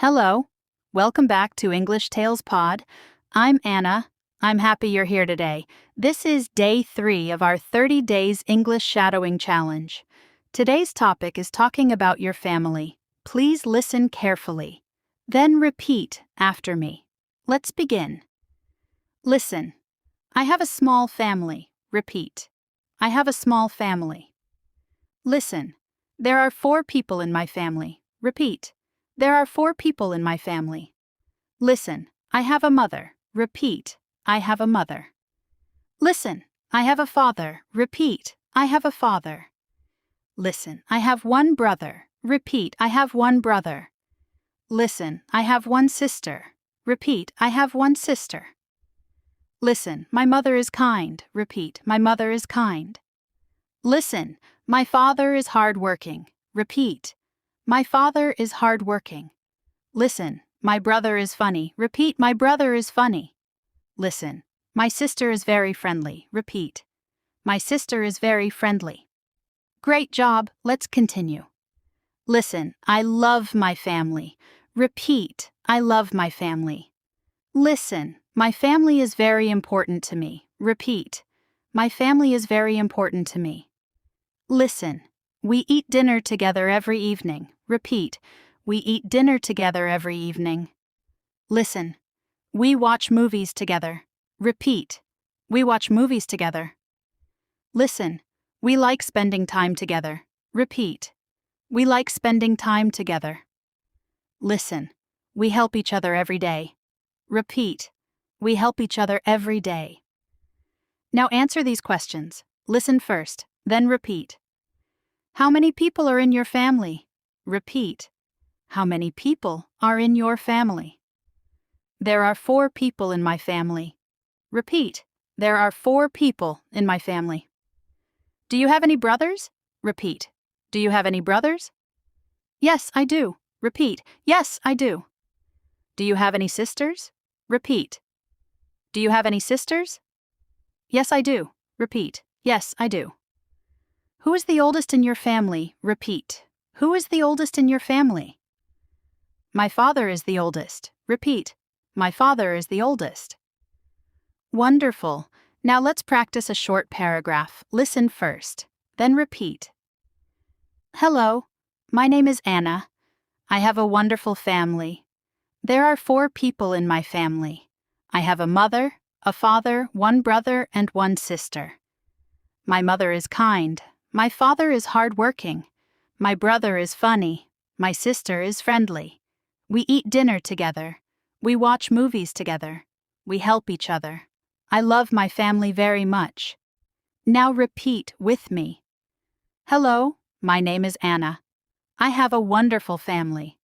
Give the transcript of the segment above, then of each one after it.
Hello. Welcome back to English Tales Pod. I'm Anna. I'm happy you're here today. This is day 3 of our 30 Days English Shadowing Challenge. Today's topic is talking about your family. Please listen carefully. Then repeat after me. Let's begin. Listen. I have a small family. Repeat. I have a small family. Listen. There are 4 people in my family. Repeat. There are 4 people in my family. Listen, I have a mother. Repeat, I have a mother. Listen, I have a father. Repeat, I have a father. Listen, I have one brother. Repeat, I have one brother. Listen, I have one sister. Repeat, I have one sister. Listen, my mother is kind. Repeat, my mother is kind. Listen, my father is hardworking. Repeat, my father is hardworking. Listen, my brother is funny. Repeat, my brother is funny. Listen, my sister is very friendly. Repeat, my sister is very friendly. Great job, let's continue. Listen, I love my family. Repeat, I love my family. Listen, my family is very important to me. Repeat, my family is very important to me. Listen, we eat dinner together every evening. Repeat, we eat dinner together every evening. Listen, we watch movies together. Repeat, we watch movies together. Listen, we like spending time together. Repeat, we like spending time together. Listen, we help each other every day. Repeat, we help each other every day. Now answer these questions. Listen first, then repeat. How many people are in your family? Repeat. How many people are in your family? There are 4 people in my family. Repeat. There are 4 people in my family. Do you have any brothers? Repeat. Do you have any brothers? Yes, I do. Repeat. Yes, I do. Do you have any sisters? Repeat. Do you have any sisters? Yes, I do. Repeat. Yes, I do. Who is the oldest in your family? Repeat. Who is the oldest in your family? My father is the oldest. Repeat. My father is the oldest. Wonderful. Now let's practice a short paragraph. Listen first, then repeat. Hello, my name is Anna. I have a wonderful family. There are 4 people in my family. I have a mother, a father, 1 brother, and 1 sister. My mother is kind. My father is hardworking. My brother is funny. My sister is friendly. We eat dinner together. We watch movies together. We help each other. I love my family very much. Now repeat with me. Hello, my name is Anna. I have a wonderful family.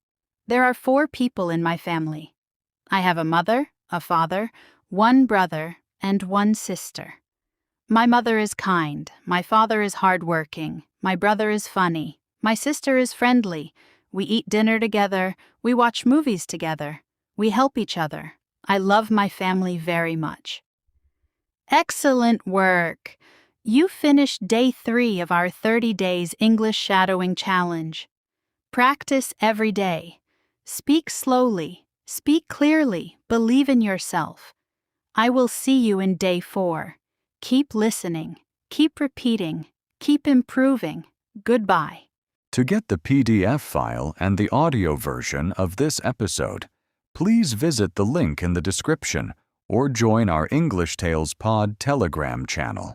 There are 4 people in my family. I have a mother, a father, 1 brother, and 1 sister. My mother is kind. My father is hardworking. My brother is funny. My sister is friendly. We eat dinner together. We watch movies together. We help each other. I love my family very much. Excellent work! You finished day 3 of our 30 Days English Shadowing Challenge. Practice every day. Speak slowly. Speak clearly. Believe in yourself. I will see you in day 4. Keep listening. Keep repeating. Keep improving. Goodbye. To get the PDF file and the audio version of this episode, please visit the link in the description or join our English Tales Pod Telegram channel.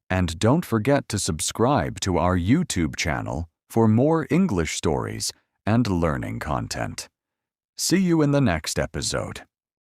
And don't forget to subscribe to our YouTube channel for more English stories and learning content. See you in the next episode.